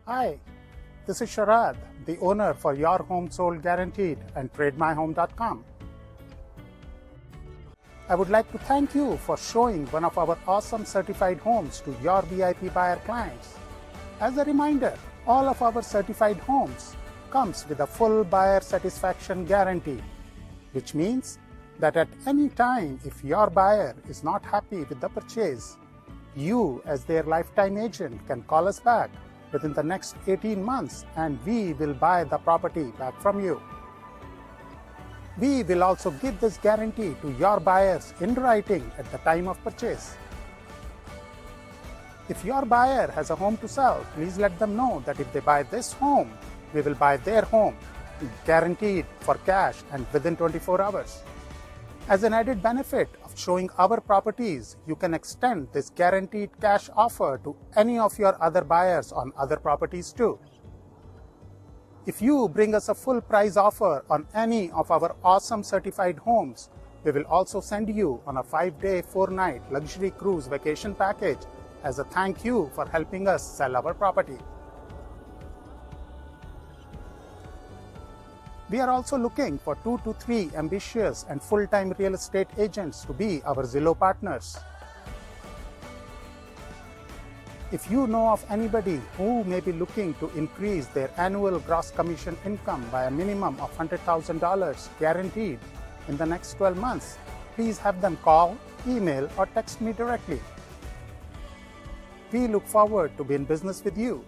Hi, this is Sharad, the owner for Your Home Sold Guaranteed and TradeMyHome.com. I would like to thank you for showing one of our awesome certified homes to your VIP buyer clients. As a reminder, all of our certified homes comes with a full buyer satisfaction guarantee, which means that at any time if your buyer is not happy with the purchase, you as their lifetime agent can call us back within the next 18 months and we will buy the property back from you. We will also give this guarantee to your buyers in writing at the time of purchase. If your buyer has a home to sell, please let them know that if they buy this home, we will buy their home, guaranteed for cash and within 24 hours. As an added benefit of showing our properties, you can extend this guaranteed cash offer to any of your other buyers on other properties too. If you bring us a full price offer on any of our awesome certified homes, we will also send you on a 5-day, 4-night luxury cruise vacation package as a thank you for helping us sell our property. We are also looking for 2 to 3 ambitious and full-time real estate agents to be our Zillow partners. If you know of anybody who may be looking to increase their annual gross commission income by a minimum of $100,000 guaranteed in the next 12 months, please have them call, email, or text me directly. We look forward to being in business with you.